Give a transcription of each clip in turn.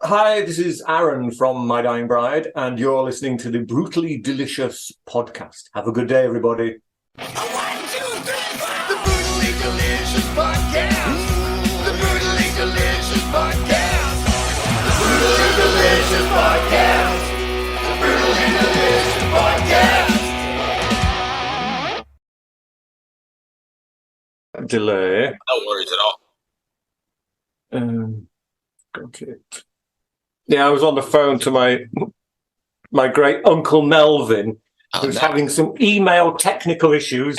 Hi, this is Aaron from My Dying Bride, and you're listening to the Brutally Delicious podcast. Have a good day, everybody. One, two, three, four. The Brutally Delicious Podcast. The Brutally Delicious Podcast. The Brutally Delicious Podcast. The Brutally Delicious Podcast. Delay. No worries at all. Okay. Yeah, I was on the phone to my great uncle Melvin, who's having some email technical issues,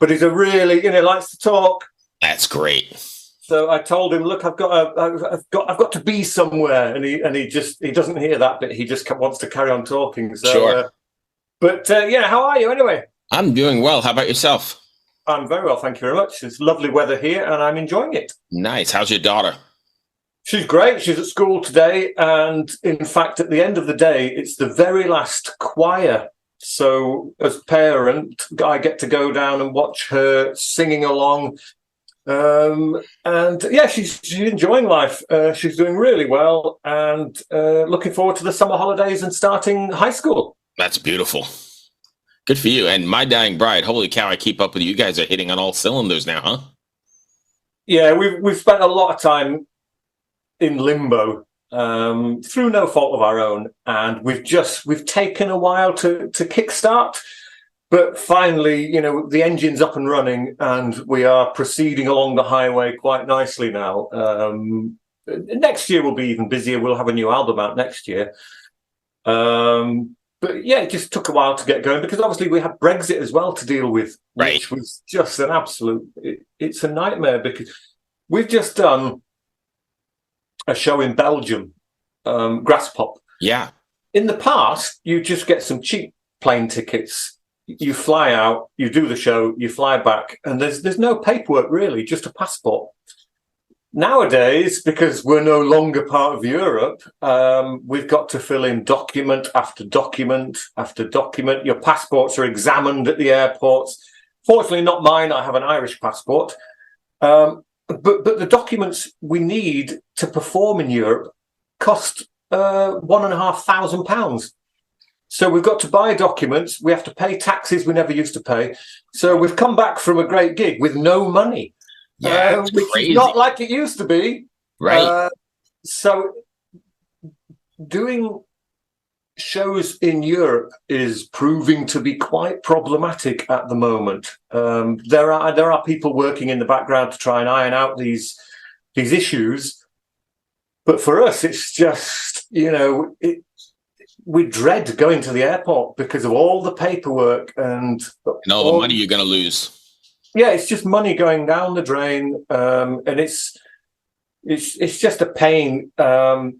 but he's a really, likes to talk. That's great. So I told him, look, I've got to be somewhere, and he doesn't hear that bit. He just wants to carry on talking. So, Sure. Yeah, how are you anyway? I'm doing well. How about yourself? I'm very well, thank you very much. It's lovely weather here, and I'm enjoying it. Nice. How's your daughter? She's great. She's at school today, and in fact, at the end of the day, it's the very last choir. So, as parent, I get to go down and watch her singing along. And yeah, she's enjoying life. She's doing really well, and looking forward to the summer holidays and starting high school. That's beautiful. Good for you. And My Dying Bride, holy cow, I keep up with you. You guys are hitting on all cylinders now, huh? Yeah, we've spent a lot of time in limbo through no fault of our own, and we've taken a while to kickstart, but finally, the engine's up and running, and we are proceeding along the highway quite nicely now. Next year will be even busier. We'll have a new album out next year. But yeah, it just took a while to get going because obviously we had Brexit as well to deal with, right, which was just an absolute, it's a nightmare because we've just done a show in Belgium, Graspop. Yeah. In the past, you just get some cheap plane tickets. You fly out, you do the show, you fly back, and there's no paperwork really, just a passport. Nowadays, because we're no longer part of Europe, we've got to fill in document after document after document. Your passports are examined at the airports. Fortunately, not mine. I have an Irish passport. But the documents we need to perform in Europe cost £1,500. So we've got to buy documents. We have to pay taxes we never used to pay. So we've come back from a great gig with no money. Yeah, which is not like it used to be. Right. So doing shows in Europe is proving to be quite problematic at the moment. There are people working in the background to try and iron out these issues, but for us, it's just we dread going to the airport because of all the paperwork and all the money you're going to lose. Yeah, it's just money going down the drain, and it's just a pain. But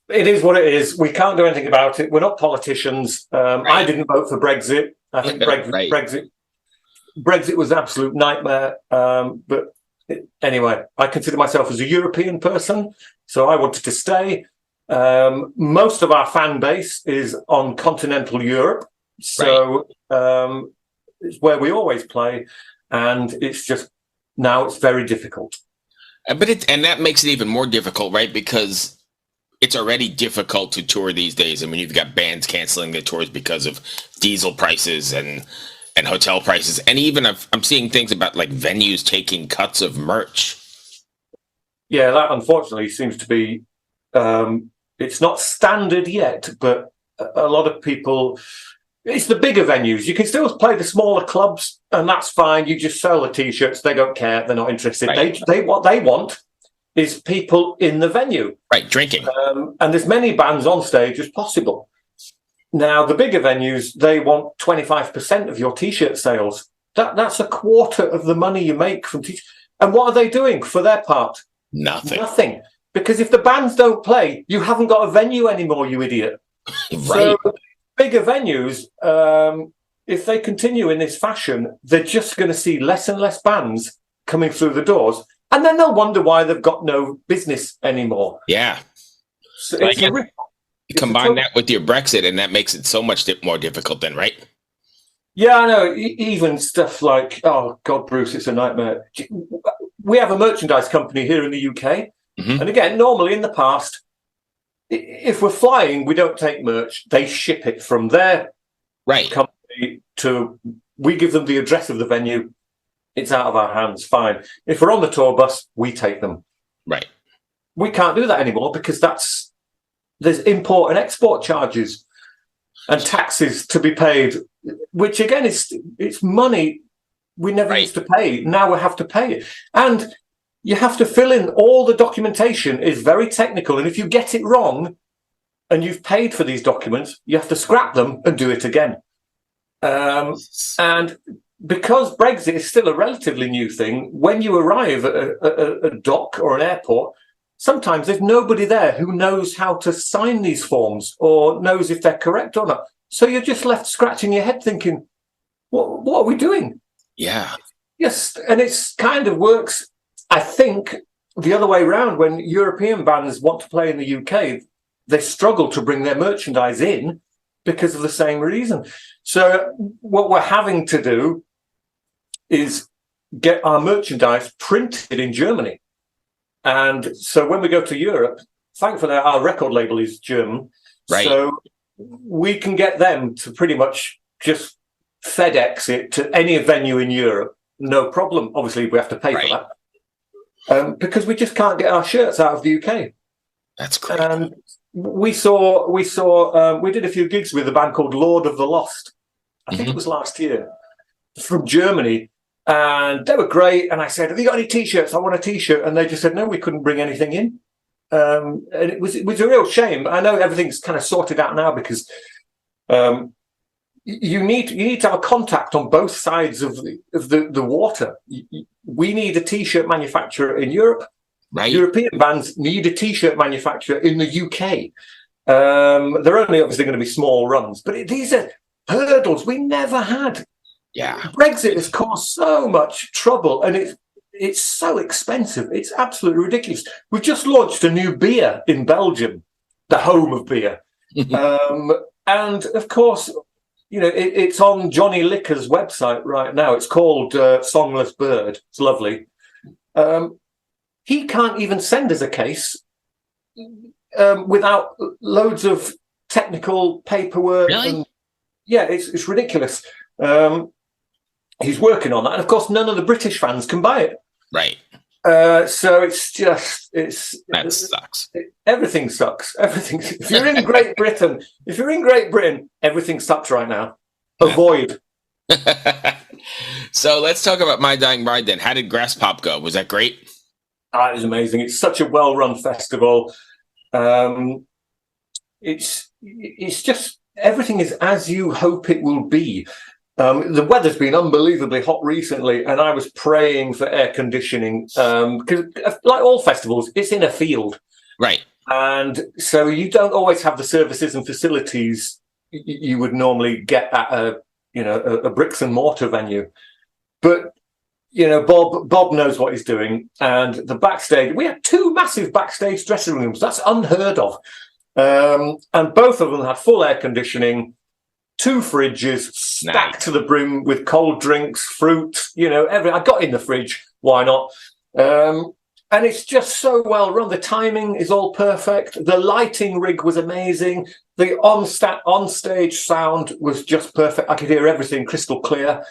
it is what it is. We can't do anything about it. We're not politicians. Right. I didn't vote for Brexit. I think Right. Brexit was an absolute nightmare. But anyway, I consider myself as a European person, so I wanted to stay. Most of our fan base is on continental Europe. So it's where we always play, and it's just now it's very difficult. But that makes it even more difficult, right? Because it's already difficult to tour these days. I mean, you've got bands canceling their tours because of diesel prices and hotel prices, and even I'm seeing things about like venues taking cuts of merch. Yeah, that unfortunately seems to be. It's not standard yet, but a lot of people. It's the bigger venues. You can still play the smaller clubs, and that's fine. You just sell the T-shirts. They don't care. They're not interested. Right. They what they want is people in the venue. Right, drinking. And there's many bands on stage as possible. Now, the bigger venues, they want 25% of your T-shirt sales. That's a quarter of the money you make from T-shirts. And what are they doing for their part? Nothing. Because if the bands don't play, you haven't got a venue anymore, you idiot. Right. So, bigger venues, if they continue in this fashion, they're just going to see less and less bands coming through the doors, and then they'll wonder why they've got no business anymore. Yeah. So You combine that with your Brexit, and that makes it so much more difficult then, right? Yeah, I know. Even stuff like, oh, God, Bruce, it's a nightmare. we have a merchandise company here in the UK. Mhm. And again, normally in the past, if we're flying, we don't take merch. They ship it from their Right. company to, we give them the address of the venue. It's out of our hands, fine. If we're on the tour bus, we take them. Right. We can't do that anymore because there's import and export charges and taxes to be paid, which again it's money we never Right. used to pay. Now we have to pay it. And you have to fill in all the documentation is very technical. And if you get it wrong and you've paid for these documents, you have to scrap them and do it again. And because Brexit is still a relatively new thing, when you arrive at a dock or an airport, sometimes there's nobody there who knows how to sign these forms or knows if they're correct or not. So you're just left scratching your head thinking, what are we doing? Yeah. Yes, and it's kind of works, I think, the other way around. When European bands want to play in the UK, they struggle to bring their merchandise in because of the same reason. So what we're having to do is get our merchandise printed in Germany. And so when we go to Europe, thankfully our record label is German. Right. So we can get them to pretty much just FedEx it to any venue in Europe. No problem. Obviously, we have to pay Right. for that. Because we just can't get our shirts out of the UK. That's great. And we did a few gigs with a band called Lord of the Lost. I think it was last year, from Germany. And they were great. And I said, have you got any T-shirts? I want a T-shirt. And they just said, no, we couldn't bring anything in. And it was a real shame. I know everything's kind of sorted out now because you need to have a contact on both sides of the water. We need a T-shirt manufacturer in Europe. Right. European bands need a T-shirt manufacturer in the UK. They're only obviously going to be small runs, but these are hurdles we never had. Yeah. Brexit has caused so much trouble, and it's so expensive. It's absolutely ridiculous. We've just launched a new beer in Belgium, the home of beer, and of course, you know it's on Johnny Licker's website right now. It's called Songless Bird. It's lovely. He can't even send us a case without loads of technical paperwork. Really? And, yeah, it's ridiculous. He's working on that, and of course, none of the British fans can buy it. Right. So That sucks. Everything sucks. Everything. If you're in Great Britain, everything sucks right now. Avoid. So let's talk about My Dying Bride then. How did Grass Pop go? Was that great? It was amazing. It's such a well-run festival. It's just everything is as you hope it will be. The weather's been unbelievably hot recently, and I was praying for air conditioning because, like all festivals, it's in a field, Right. and so you don't always have the services and facilities you would normally get at a bricks and mortar venue. But you know, Bob knows what he's doing, and the backstage. We had 2 massive backstage dressing rooms. That's unheard of, and both of them had full air conditioning. 2 fridges stacked to the brim with cold drinks, fruit, I got in the fridge. Why not? And it's just so well run. The timing is all perfect. The lighting rig was amazing. The on-stage sound was just perfect. I could hear everything crystal clear.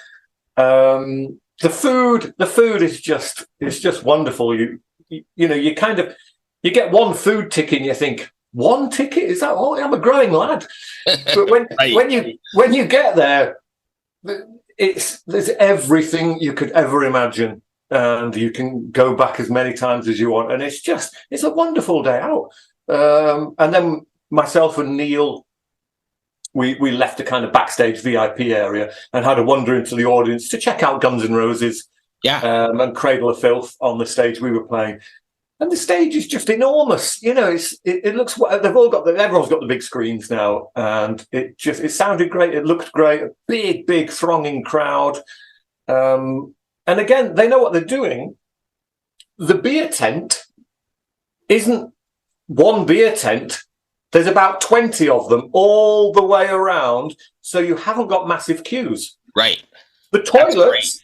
The food is just wonderful. You get one food ticket and you think, 1 ticket? Is that all? I'm a growing lad. But when you get there, there's everything you could ever imagine, and you can go back as many times as you want, and it's a wonderful day out. And then myself and Neil, we left a kind of backstage VIP area and had a wander into the audience to check out Guns N' Roses, and Cradle of Filth on the stage we were playing. And the stage is just enormous. It looks. Everyone's got the big screens now, and it sounded great. It looked great. A big thronging crowd. And again, they know what they're doing. The beer tent isn't one beer tent. There's about 20 of them all the way around, so you haven't got massive queues. Right. The toilets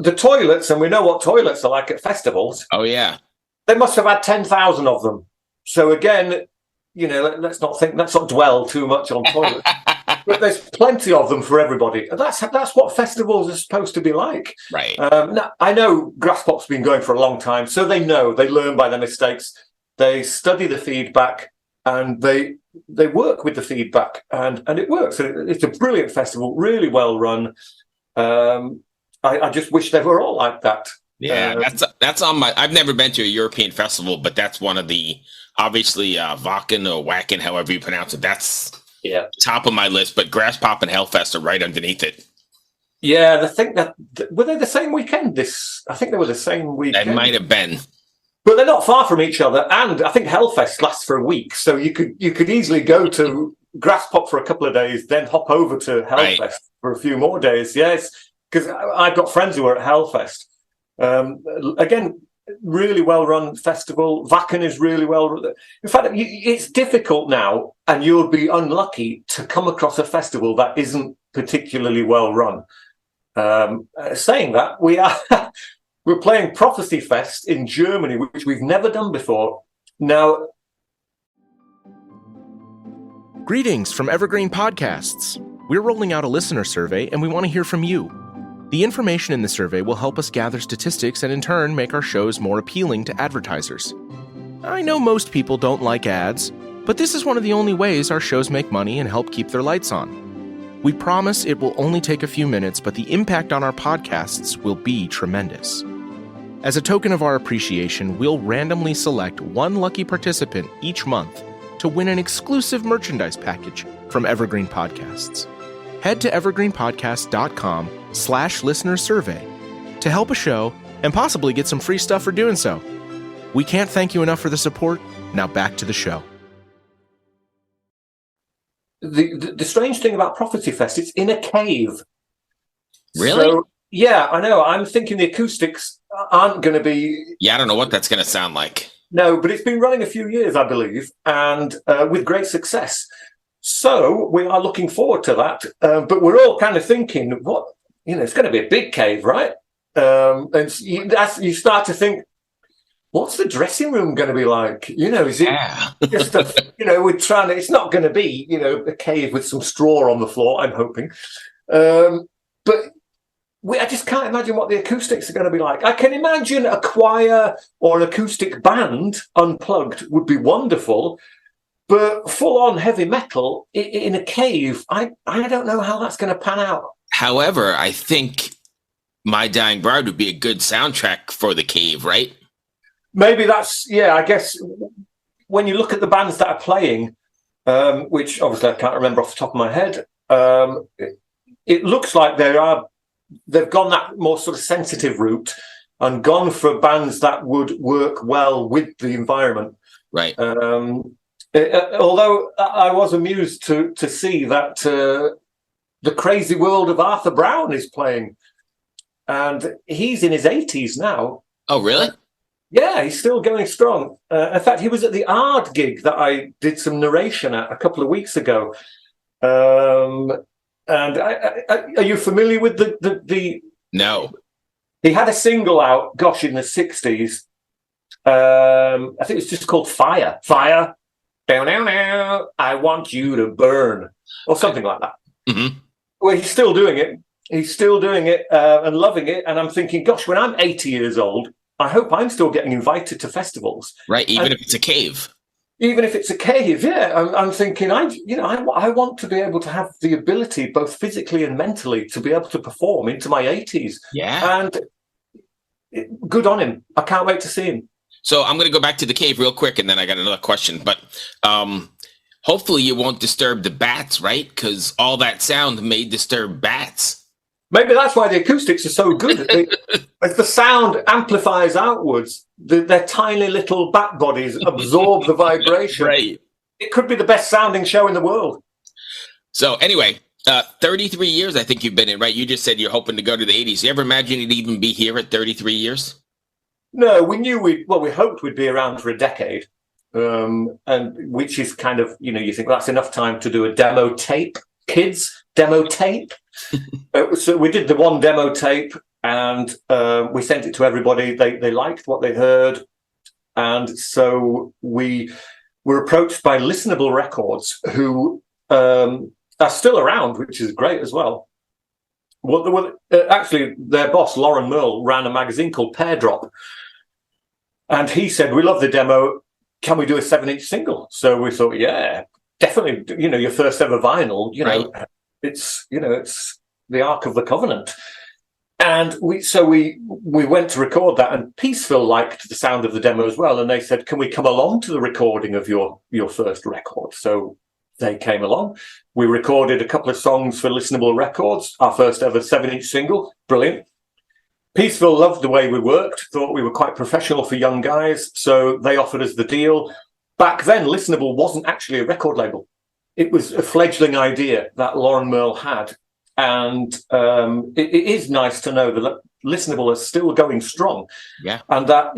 the toilets, and we know what toilets are like at festivals. Oh yeah. They must have had 10,000 of them. So again, let's not dwell too much on toilets. But there's plenty of them for everybody. And that's what festivals are supposed to be like. Right. Now, I know Grasspop's been going for a long time, so they learn by their mistakes. They study the feedback, and they work with the feedback, and it works. It's a brilliant festival, really well run. I just wish they were all like that. Yeah, that's on my. I've never been to a European festival, but that's one of the obviously Wacken or Wacken, however you pronounce it. That's top of my list. But Grasspop and Hellfest are right underneath it. Yeah, I think that were they the same weekend? I think they were the same weekend. They might have been, but they're not far from each other. And I think Hellfest lasts for a week, so you could easily go to Grasspop for a couple of days, then hop over to Hellfest for a few more days. Yes, because I've got friends who are at Hellfest. Again, really well-run festival. Wacken is really well. In fact, it's difficult now, and you'll be unlucky to come across a festival that isn't particularly well-run. Saying that, we're playing Prophecy Fest in Germany, which we've never done before. Now, greetings from Evergreen Podcasts. We're rolling out a listener survey, and we want to hear from you. The information in the survey will help us gather statistics and in turn make our shows more appealing to advertisers. I know most people don't like ads, but this is one of the only ways our shows make money and help keep their lights on. We promise it will only take a few minutes, but the impact on our podcasts will be tremendous. As a token of our appreciation, we'll randomly select one lucky participant each month to win an exclusive merchandise package from Evergreen Podcasts. Head to evergreenpodcast.com/listener survey to help a show and possibly get some free stuff for doing so. We can't thank you enough for the support. Now back to the show. The strange thing about Prophecy Fest, it's in a cave. Really? So, yeah, I know. I'm thinking the acoustics aren't going to be... Yeah, I don't know what that's going to sound like. No, but it's been running a few years, I believe, and with great success. So we are looking forward to that, but we're all kind of thinking, it's going to be a big cave, right? And you start to think, what's the dressing room going to be like? Is it just we're trying to, it's not going to be, a cave with some straw on the floor, I'm hoping. But I just can't imagine what the acoustics are going to be like. I can imagine a choir or an acoustic band unplugged would be wonderful. But full-on heavy metal in a cave, I don't know how that's going to pan out. However, I think My Dying Bride would be a good soundtrack for the cave, right? Maybe that's, I guess when you look at the bands that are playing, which obviously I can't remember off the top of my head, it looks like they've gone that more sort of sensitive route and gone for bands that would work well with the environment. Right. Although I was amused to see that The Crazy World of Arthur Brown is playing, and he's in his 80s now. Oh, really? Yeah, he's still going strong. In fact, he was at the Ard gig that I did some narration at a couple of weeks ago. And are you familiar with the? No. He had a single out, in the 60s. I think it's just called Fire. Fire. Now, I want you to burn, or something like that. Mm-hmm. Well, he's still doing it. He's still doing it and loving it. And I'm thinking, gosh, when I'm 80 years old, I hope I'm still getting invited to festivals. Right, even if it's a cave. Even if it's a cave, yeah. I'm thinking, I want to be able to have the ability, both physically and mentally, to be able to perform into my 80s. Yeah. And good on him. I can't wait to see him. So I'm going to go back to the cave real quick, and then I got another question. But hopefully you won't disturb the bats, right? Because all that sound may disturb bats. Maybe that's why the acoustics are so good. As the sound amplifies outwards, their tiny little bat bodies absorb the vibration. Right. It could be the best sounding show in the world. So anyway, 33 years I think you've been in, right? You just said you're hoping to go to the 80s. You ever imagine you'd even be here at 33 years? No, we knew we hoped we'd be around for a decade, and which is kind of, you think that's enough time to do a demo tape, kids, demo tape. So we did the one demo tape, and we sent it to everybody. They liked what they heard, and so we were approached by Listenable Records, who are still around, which is great as well. Well, actually, their boss, Lauren Merle, ran a magazine called Pear Drop. And he said, we love the demo. Can we do a 7-inch single? So we thought, yeah, definitely, your first ever vinyl, Right. it's the Ark of the Covenant. And we went to record that, and Peaceville liked the sound of the demo as well. And they said, can we come along to the recording of your first record? So they came along. We recorded a couple of songs for Listenable Records, our first ever 7-inch single. Brilliant. Peaceville loved the way we worked, thought we were quite professional for young guys, so they offered us the deal. Back then, Listenable wasn't actually a record label. It was a fledgling idea that Lauren Merle had. And it is nice to know that Listenable is still going strong. Yeah. And that,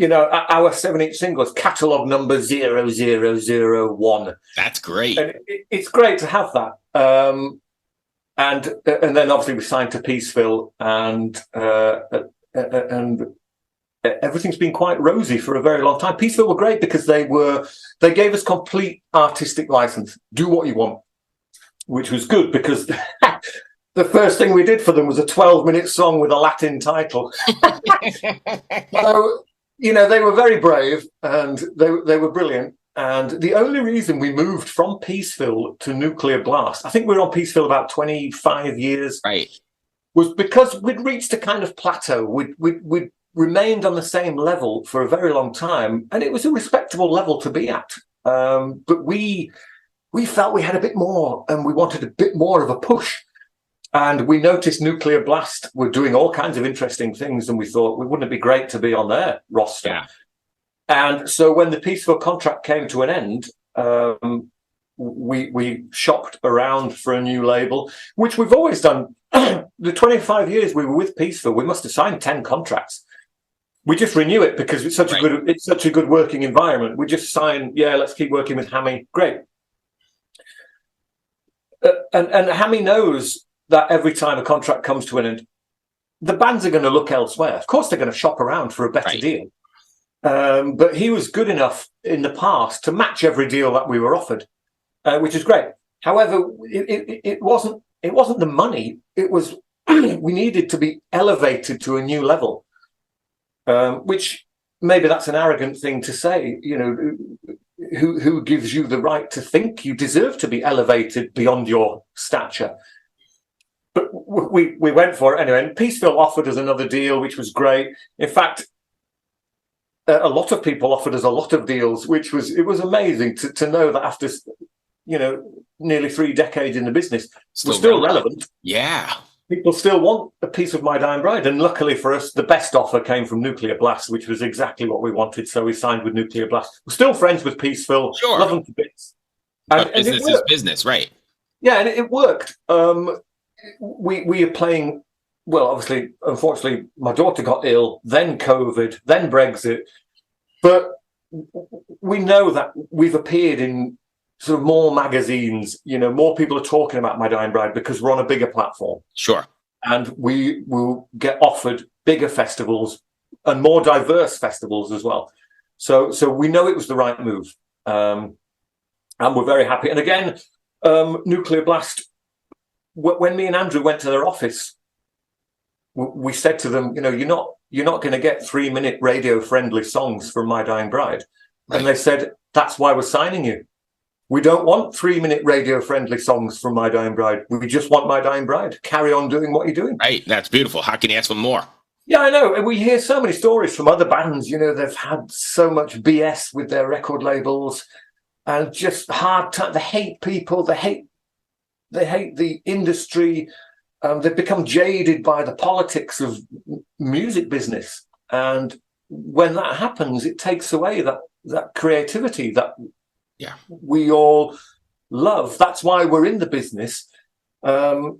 our 7-inch single is catalogue number 0001. That's great. And it's great to have that. And then obviously we signed to Peaceville, and everything's been quite rosy for a very long time. Peaceville were great because they gave us complete artistic license. Do what you want, which was good because the first thing we did for them was a 12-minute song with a Latin title. So, they were very brave, and they were brilliant. And the only reason we moved from Peaceville to Nuclear Blast, I think we were on Peaceville about 25 years, Right. was because we'd reached a kind of plateau. We'd remained on the same level for a very long time, and it was a respectable level to be at. But we felt we had a bit more, and we wanted a bit more of a push. And we noticed Nuclear Blast were doing all kinds of interesting things, and we thought, wouldn't it be great to be on their roster? Yeah. And so when the Peaceville contract came to an end, we shopped around for a new label, which we've always done. The 25 years we were with Peaceville, we must have signed 10 contracts. We just renew it because it's such a good working environment. We just sign, let's keep working with Hammy. Great. And Hammy knows that every time a contract comes to an end, the bands are going to look elsewhere. Of course, they're going to shop around for a better deal. But he was good enough in the past to match every deal that we were offered, which is great. However, it wasn't the money. It was we needed to be elevated to a new level, which maybe that's an arrogant thing to say. Who gives you the right to think you deserve to be elevated beyond your stature? But we went for it anyway. And Peaceville offered us another deal, which was great. In fact, a lot of people offered us a lot of deals, which was amazing to know that after nearly 3 decades in the business, we're still relevant. Yeah. People still want a piece of My Dying Bride. And luckily for us, the best offer came from Nuclear Blast, which was exactly what we wanted. So we signed with Nuclear Blast. We're still friends with Peaceville. Sure. Love them to bits. But business is business, right? Yeah, and it worked. We are playing, well, obviously, unfortunately, my daughter got ill, then COVID, then Brexit. But we know that we've appeared in sort of more magazines, more people are talking about My Dying Bride because we're on a bigger platform. Sure. And we will get offered bigger festivals and more diverse festivals as well. So we know it was the right move. And we're very happy. And again, Nuclear Blast, when me and Andrew went to their office, we said to them, you're not going to get 3-minute radio-friendly songs from My Dying Bride. Right. And they said, that's why we're signing you. We don't want 3-minute radio-friendly songs from My Dying Bride. We just want My Dying Bride. Carry on doing what you're doing. Right. That's beautiful. How can you ask for more? Yeah, I know. And we hear so many stories from other bands. They've had so much BS with their record labels and just hard time. They hate people. They hate the industry. They've become jaded by the politics of music business. And when that happens, it takes away that creativity that we all love. That's why we're in the business. But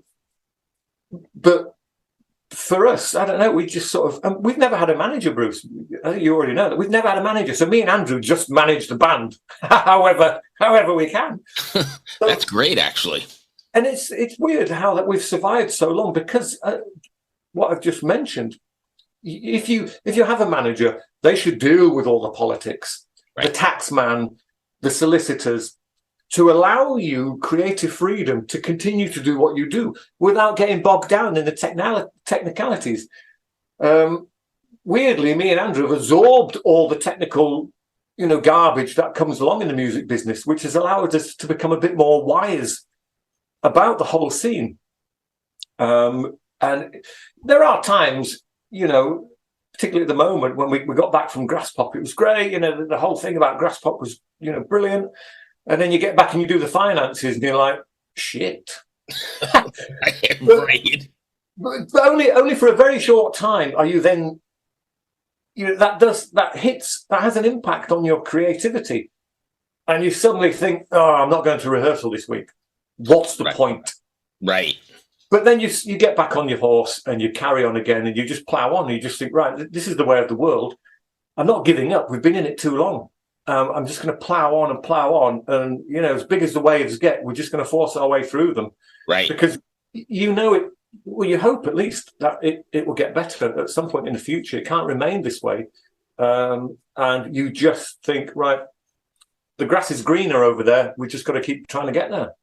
for us, I don't know, we just sort of, we've never had a manager, Bruce. I think you already know that. We've never had a manager. So me and Andrew just manage the band however we can. That's great, actually. And it's weird how that we've survived so long because what I've just mentioned, if you have a manager, they should deal with all the politics, Right. the tax man, the solicitors, to allow you creative freedom to continue to do what you do without getting bogged down in the technicalities. Weirdly, me and Andrew have absorbed all the technical, garbage that comes along in the music business, which has allowed us to become a bit more wise about the whole scene. And there are times, particularly at the moment when we got back from Graspop, it was great. The whole thing about Graspop was, brilliant. And then you get back and you do the finances and you're like, shit. Right. But only for a very short time are you then, that has an impact on your creativity. And you suddenly think, oh, I'm not going to rehearsal this week. What's the point? Right. But then you get back on your horse and you carry on again and you just plow on and you just think, right, this is the way of the world. I'm not giving up. We've been in it too long. I'm just going to plow on. And, as big as the waves get, we're just going to force our way through them. Right. Because you hope at least that it will get better at some point in the future. It can't remain this way. And you just think, right, the grass is greener over there. We just got to keep trying to get there.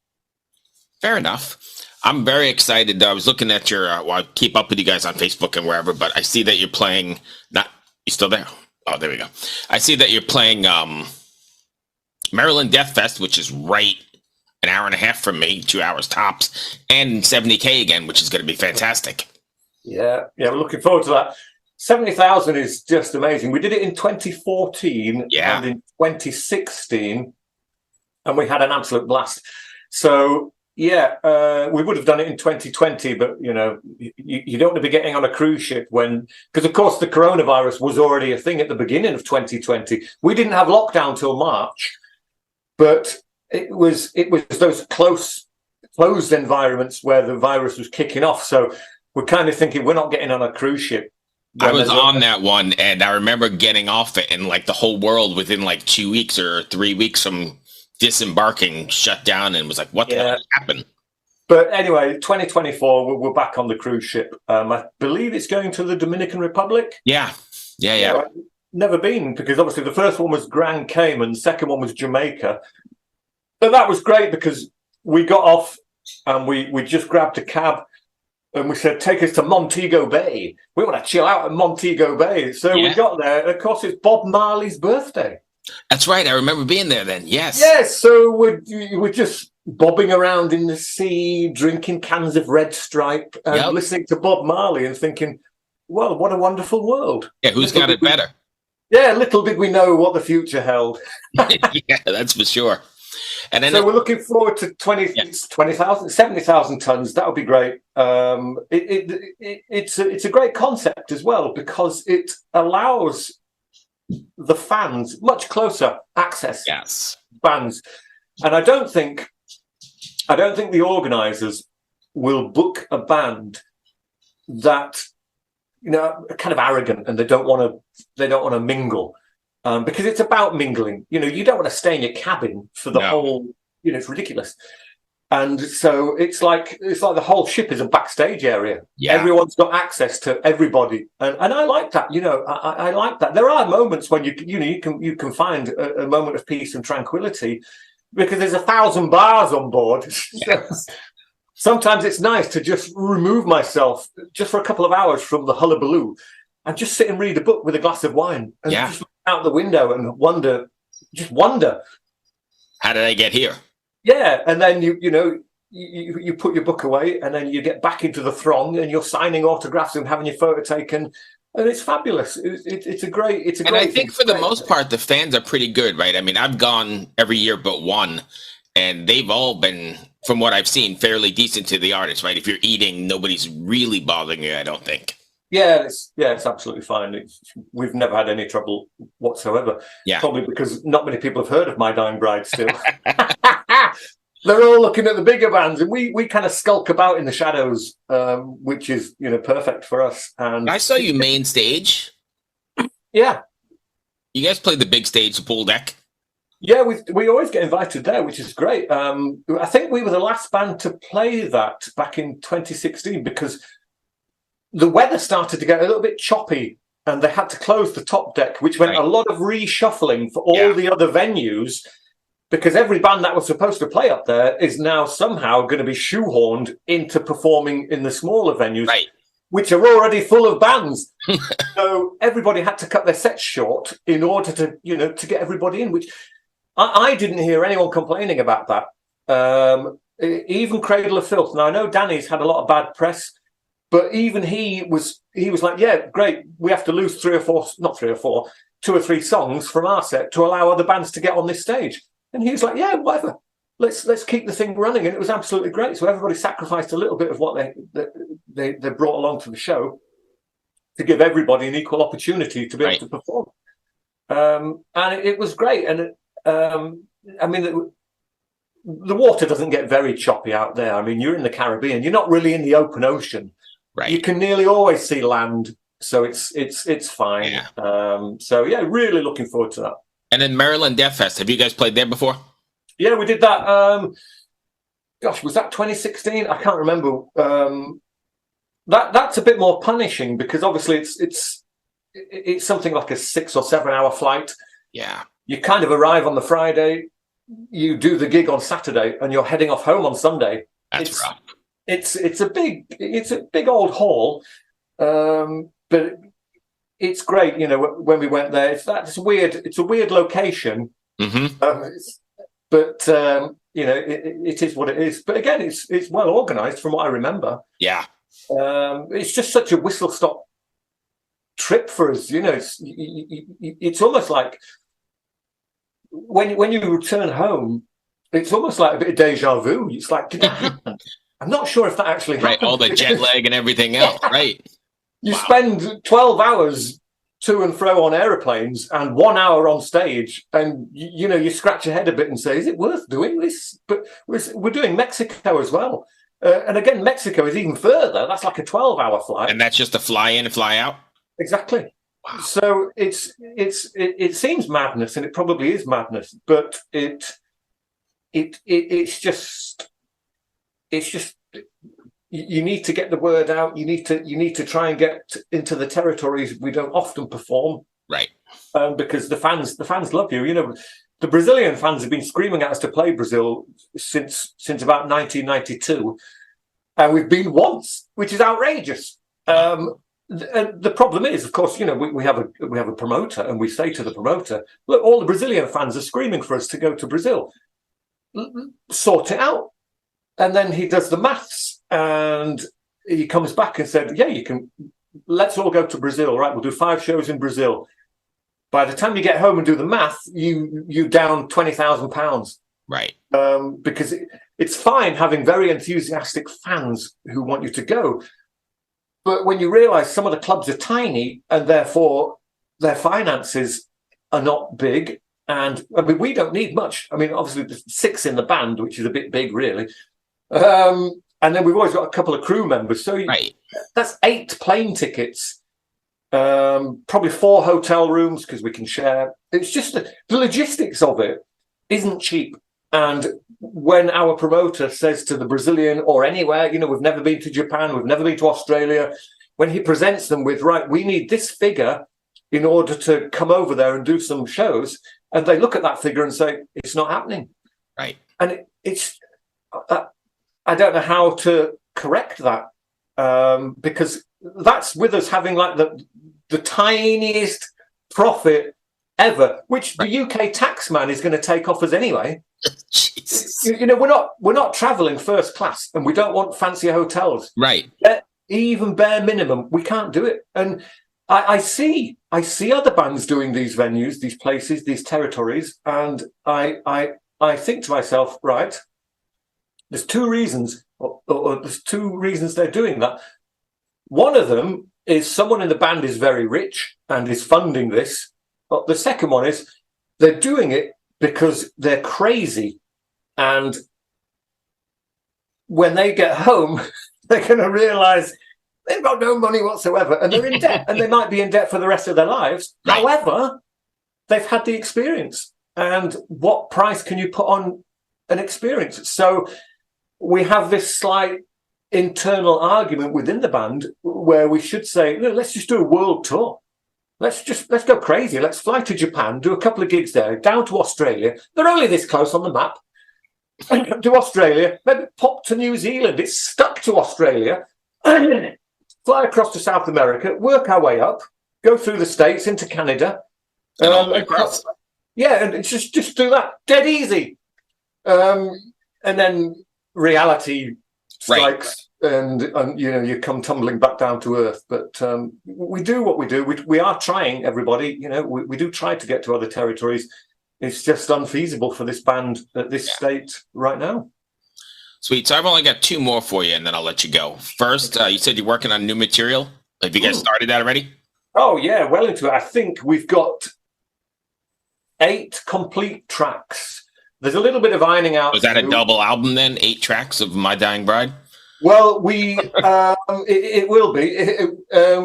Fair enough. I'm very excited. I was looking at your, I keep up with you guys on Facebook and wherever, but I see that you're playing, you still there? Oh, there we go. I see that you're playing Maryland Death Fest, which is right an hour and a half from me, 2 hours tops, and 70K again, which is going to be fantastic. Yeah, we're looking forward to that. 70,000 is just amazing. We did it in 2014 and in 2016, and we had an absolute blast. So, we would have done it in 2020, but, you don't want to be getting on a cruise ship because, of course, the coronavirus was already a thing at the beginning of 2020. We didn't have lockdown till March, but it was those closed environments where the virus was kicking off. So we're kind of thinking we're not getting on a cruise ship. I was on that one, and I remember getting off it, and like the whole world within like 2 weeks or 3 weeks from disembarking shut down, and was like, what the hell happened? But anyway, 2024, we're back on the cruise ship. I believe it's going to the Dominican Republic. Yeah. Never been, because obviously the first one was Grand Cayman, the second one was Jamaica. And that was great because we got off and we just grabbed a cab and we said, take us to Montego Bay. We want to chill out at Montego Bay. So we got there. And of course, it's Bob Marley's birthday. That's right. I remember being there then. Yes. Yes. So we're just bobbing around in the sea, drinking cans of Red Stripe and listening to Bob Marley and thinking, well, what a wonderful world. Yeah. Who's got it better? Little did we know what the future held. Yeah, that's for sure. And then we're looking forward to 20,000, 70,000 tons. That would be great. It's a great concept as well because it allows the fans much closer access. Yes, fans, and I don't think the organisers will book a band that are kind of arrogant and they don't want to mingle. Because it's about mingling. You don't want to stay in your cabin for the whole, it's ridiculous. And so it's like the whole ship is a backstage area. Yeah. Everyone's got access to everybody. And I like that, I like that. There are moments when you can find a moment of peace and tranquility because there's 1,000 bars on board. Yes. So sometimes it's nice to just remove myself just for a couple of hours from the hullabaloo and just sit and read a book with a glass of wine and just look out the window and wonder. How did I get here? Yeah, and then you put your book away and then you get back into the throng and you're signing autographs and having your photo taken. And it's fabulous. It's a great. And I think for the most part, the fans are pretty good, right? I mean, I've gone every year but one, and they've all been, from what I've seen, fairly decent to the artists, right? If you're eating, nobody's really bothering you, I don't think. Yeah, it's absolutely fine. We've never had any trouble whatsoever. Yeah. Probably because not many people have heard of My Dying Bride still. They're all looking at the bigger bands, and we kind of skulk about in the shadows, which is perfect for us. And I saw you main stage. Yeah. You guys played the big stage, the pool deck. Yeah, we always get invited there, which is great. I think we were the last band to play that back in 2016 because the weather started to get a little bit choppy, and they had to close the top deck, which meant Right. a lot of reshuffling for all the other venues, because every band that was supposed to play up there is now somehow going to be shoehorned into performing in the smaller venues, Right. which are already full of bands. So everybody had to cut their sets short in order to, to get everybody in, which I didn't hear anyone complaining about that. Even Cradle of Filth. Now, I know Danny's had a lot of bad press, but even he was like, yeah, great. We have to lose 2 or 3 songs from our set to allow other bands to get on this stage. And he was like, yeah, whatever. Let's keep the thing running. And it was absolutely great. So everybody sacrificed a little bit of what they brought along to the show to give everybody an equal opportunity to be able to perform. And it was great. And I mean, the water doesn't get very choppy out there. I mean, you're in the Caribbean. You're not really in the open ocean. Right. You can nearly always see land, so it's fine. Yeah. So yeah, really looking forward to that. And then Maryland Death Fest. Have you guys played there before? Yeah, we did that. Gosh, was that 2016? I can't remember. That's a bit more punishing because obviously it's something like a 6 or 7 hour flight. Yeah. You kind of arrive on the Friday, you do the gig on Saturday, and you're heading off home on Sunday. That's rough. It's a big old haul, but it's great. When we went there, it's weird. It's a weird location, Mm-hmm. but it is what it is. But again, it's well organized from what I remember. Yeah. It's just such a whistle stop trip for us. It's almost like when you return home, it's almost like a bit of deja vu. It's like, did that happen? I'm not sure if that actually happened. Right, all the jet lag and everything else. Right. You spend 12 hours to and fro on aeroplanes and 1 hour on stage, and you scratch your head a bit and say, is it worth doing this? But we're doing Mexico as well. And again, Mexico is even further. That's like a 12-hour flight. And that's just a fly in and fly out? Exactly. Wow. So it seems madness, and it probably is madness, but it's just you need to get the word out. You need to try and get into the territories we don't often perform, Right. because the fans love you. The Brazilian fans have been screaming at us to play Brazil since about 1992, and we've been once, which is outrageous. The problem is, of course, we have a promoter, and we say to the promoter, look, all the Brazilian fans are screaming for us to go to Brazil. Sort it out. And then he does the maths, and he comes back and said, yeah, you can, let's all go to Brazil, right? We'll do 5 shows in Brazil. By the time you get home and do the math, you down £20,000. Right. Because it's fine having very enthusiastic fans who want you to go. But when you realize some of the clubs are tiny and therefore their finances are not big, and I mean, we don't need much. I mean, obviously there's 6 in the band, which is a bit big, really. And then we've always got a couple of crew members. So Right. that's 8 plane tickets, probably 4 hotel rooms because we can share. It's just the logistics of it isn't cheap. And when our promoter says to the Brazilian or anywhere, we've never been to Japan, we've never been to Australia, when he presents them with, right, we need this figure in order to come over there and do some shows, and they look at that figure and say, it's not happening. Right. And it's, I don't know how to correct that, because that's with us having like the tiniest profit ever, which the UK tax man is going to take off us anyway. Jesus. We're not traveling first class, and we don't want fancy hotels. Right. Even bare minimum, we can't do it. And I see other bands doing these venues, these places, these territories, and I think to myself, right, there's 2 reasons, or there's 2 reasons they're doing that. One of them is someone in the band is very rich and is funding this. But the second one is they're doing it because they're crazy, and when they get home, they're going to realize they've got no money whatsoever, and they're in debt, and they might be in debt for the rest of their lives. Right. However, they've had the experience, and what price can you put on an experience? So we have this slight internal argument within the band where we should say, no, let's just do a world tour. Let's go crazy. Let's fly to Japan, do a couple of gigs there, down to Australia. They're only this close on the map. To Australia, maybe pop to New Zealand. It's stuck to Australia. Fly across to South America, work our way up, go through the States into Canada. And all the way across. Yeah, and it's just do that. Dead easy. And then reality strikes, and you know, you come tumbling back down to earth. But we do what we do. We are trying, everybody. You know, we do try to get to other territories. It's just unfeasible for this band at this state right now. Sweet. So I've only got 2 more for you, and then I'll let you go. First, you said you're working on new material. Have you guys started that already? Oh, yeah, well into it. I think we've got 8 complete tracks. There's a little bit of ironing out. Was that a double album then? 8 tracks of My Dying Bride? Well, it will be.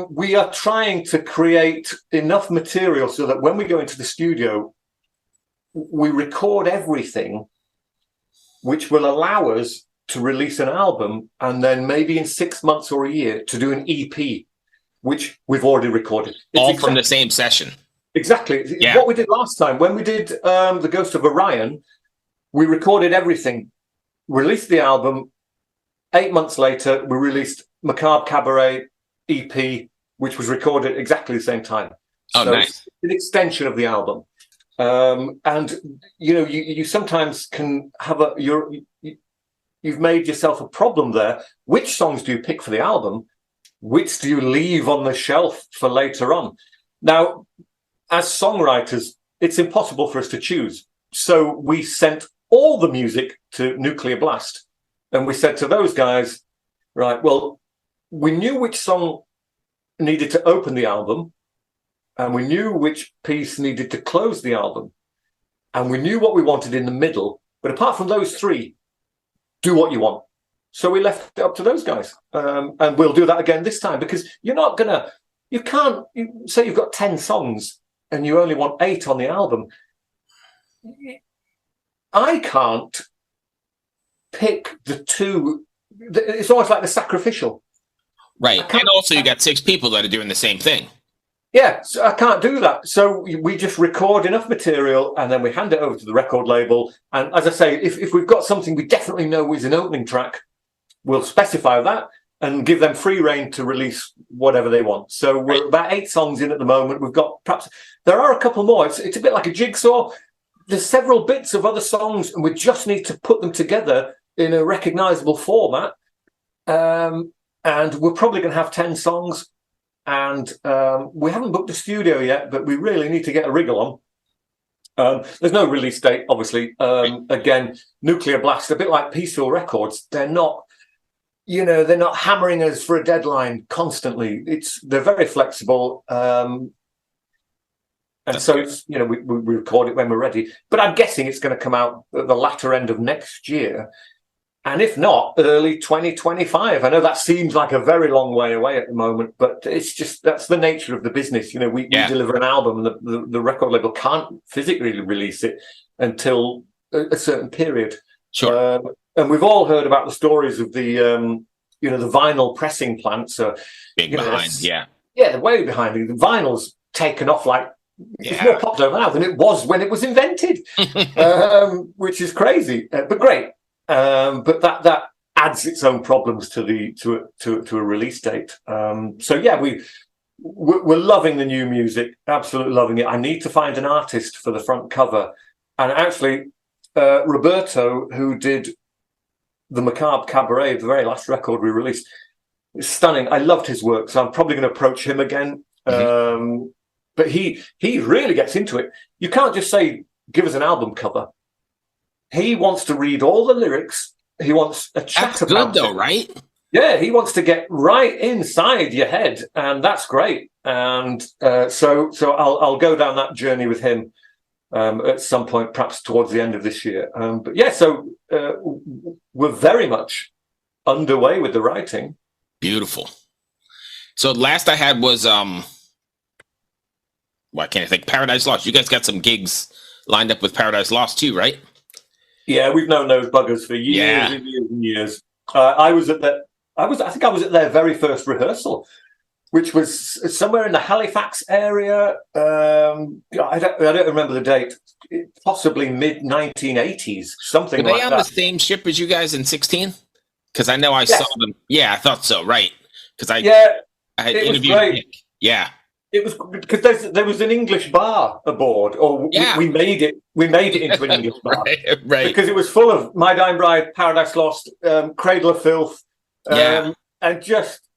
We are trying to create enough material so that when we go into the studio, we record everything, which will allow us to release an album, and then maybe in 6 months or a year to do an EP, which we've already recorded. All from the same session. Exactly. Yeah. What we did last time, when we did The Ghost of Orion, we recorded everything, released the album. 8 months later, we released Macabre Cabaret EP, which was recorded exactly the same time. Oh, so nice. it's an extension of the album. And you know, you sometimes can have you've made yourself a problem there. Which songs do you pick for the album? Which do you leave on the shelf for later on? Now, as songwriters, it's impossible for us to choose. So we sent all the music to Nuclear Blast, and we said to those guys, right, well, we knew which song needed to open the album, and we knew which piece needed to close the album, and we knew what we wanted in the middle. But apart from those 3, do what you want. So we left it up to those guys, and we'll do that again this time, because you can't say you've got 10 songs and you only want 8 on the album. I can't pick the 2. It's almost like the sacrificial. Right. And also you got 6 people that are doing the same thing. Yeah, so I can't do that. So we just record enough material and then we hand it over to the record label. And as I say, if we've got something we definitely know is an opening track, we'll specify that and give them free rein to release whatever they want. So we're about 8 songs in at the moment. We've got there are a couple more. It's a bit like a jigsaw. There's several bits of other songs, and we just need to put them together in a recognizable format. And we're probably going to have 10 songs. And we haven't booked a studio yet, but we really need to get a wriggle on. There's no release date, obviously. Again, Nuclear Blast, a bit like Peaceful Records, they're not hammering us for a deadline constantly. They're very flexible. And so it's, we record it when we're ready. But I'm guessing it's going to come out at the latter end of next year. And if not, early 2025. I know that seems like a very long way away at the moment, but it's just, that's the nature of the business. We deliver an album, and the record label can't physically release it until a certain period. Sure. And we've all heard about the stories of the vinyl pressing plants. Big behind, yeah. Yeah, they're way behind. The vinyl's taken off like, it's more popular now than it was when it was invented, which is crazy, but great. But that adds its own problems to a release date. So yeah, we're loving the new music, absolutely loving it. I need to find an artist for the front cover, and actually, Roberto, who did the Macabre Cabaret, the very last record we released, is stunning. I loved his work, so I'm probably going to approach him again. Mm-hmm. But he really gets into it. You can't just say, give us an album cover. He wants to read all the lyrics. He wants a chat that's about good, though, it. right? Yeah, he wants to get right inside your head, and that's great. And so I'll go down that journey with him at some point, perhaps towards the end of this year. But yeah, so we're very much underway with the writing. Beautiful. So last I had was why can't I think? Paradise Lost. You guys got some gigs lined up with Paradise Lost too, right? Yeah, we've known those buggers for years and years and years. I think I was at their very first rehearsal. which was somewhere in the Halifax area. I don't remember the date. Possibly mid 1980s, something Were they like on that. the same ship as you guys in 16? Because I know I Yes. saw them. Yeah, I thought so. Right. Because I had it was interviewed great. Nick. Yeah. It was because there was an English bar aboard, or Yeah. we made it. We made it into an English bar right. because it was full of My Dying Bride, Paradise Lost, Cradle of Filth, Yeah. and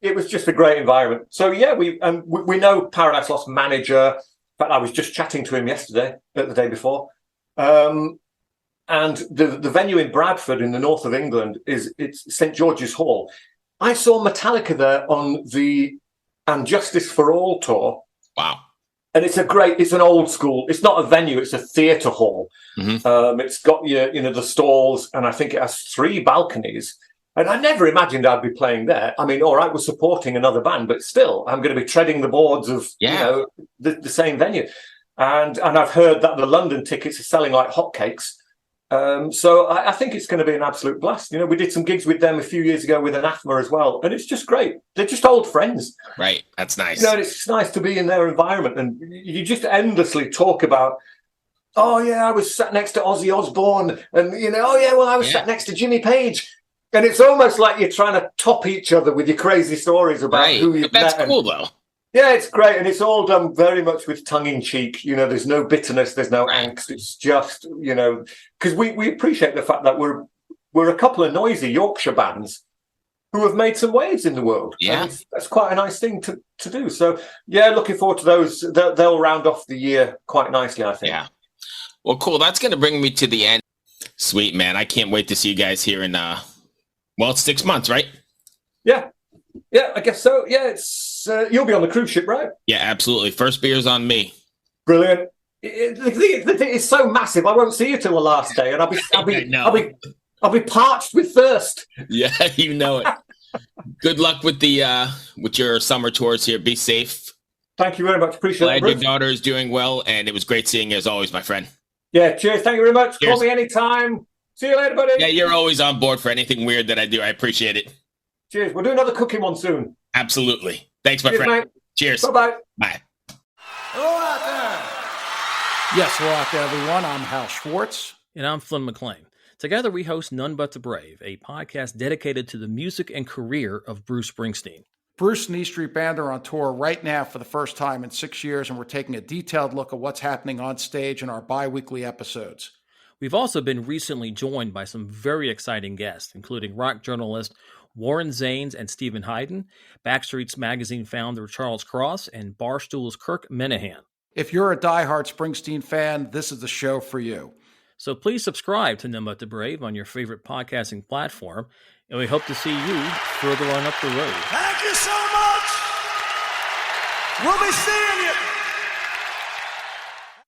it was just a great environment. So yeah, we know Paradise Lost manager. In fact, I was just chatting to him yesterday, the day before, and the venue in Bradford in the north of England it's St George's Hall. I saw Metallica there on the And Justice for All tour. Wow. And it's an old school. It's not a venue; it's a theatre hall. Mhm. It's got the stalls, and I think it has 3 balconies. And I never imagined I'd be playing there. I mean, all right, we're supporting another band, but still, I'm going to be treading the boards of the same venue. And I've heard that the London tickets are selling like hotcakes. So I think it's going to be an absolute blast. We did some gigs with them a few years ago with Anathema as well, and it's just great. They're just old friends. Right. That's nice. And it's just nice to be in their environment, and you just endlessly talk about, oh yeah, I was sat next to Ozzy Osbourne, and oh yeah, well I was sat next to Jimmy Page, and it's almost like you're trying to top each other with your crazy stories about who you've met. That's cool though. Yeah, it's great, and it's all done very much with tongue in cheek. There's no bitterness, there's no angst. It's just because we appreciate the fact that we're a couple of noisy Yorkshire bands who have made some waves in the world. Yeah, that's quite a nice thing to do. So yeah, looking forward to those. They'll round off the year quite nicely, I think. Yeah. Well, cool. That's going to bring me to the end. Sweet, man. I can't wait to see you guys here in it's 6 months, right? Yeah, I guess so. Yeah, it's you'll be on the cruise ship, right? Yeah, absolutely. First beer's on me. Brilliant. The thing is so massive. I won't see you till the last day, and I'll be parched with thirst. Yeah, you know it. Good luck with with your summer tours here. Be safe. Thank you very much. Appreciate it. Glad your daughter is doing well, and it was great seeing you as always, my friend. Yeah, cheers. Thank you very much. Cheers. Call me anytime. See you later, buddy. Yeah, you're always on board for anything weird that I do. I appreciate it. Cheers. We'll do another cooking one soon. Absolutely. Thanks, my Cheers, friend. mate. Cheers. Bye-bye. Bye. Hello out there. Yes, hello out there, everyone. I'm Hal Schwartz. And I'm Flynn McLean. Together we host None But the Brave, a podcast dedicated to the music and career of Bruce Springsteen. Bruce and E Street Band are on tour right now for the first time in 6 years, and we're taking a detailed look at what's happening on stage in our bi-weekly episodes. We've also been recently joined by some very exciting guests, including rock journalist Warren Zanes and Stephen Hayden, Backstreet's Magazine founder Charles Cross, and Barstool's Kirk Minahan. If you're a diehard Springsteen fan, this is the show for you. So please subscribe to None But the Brave on your favorite podcasting platform, and we hope to see you further on up the road. Thank you so much. We'll be seeing you.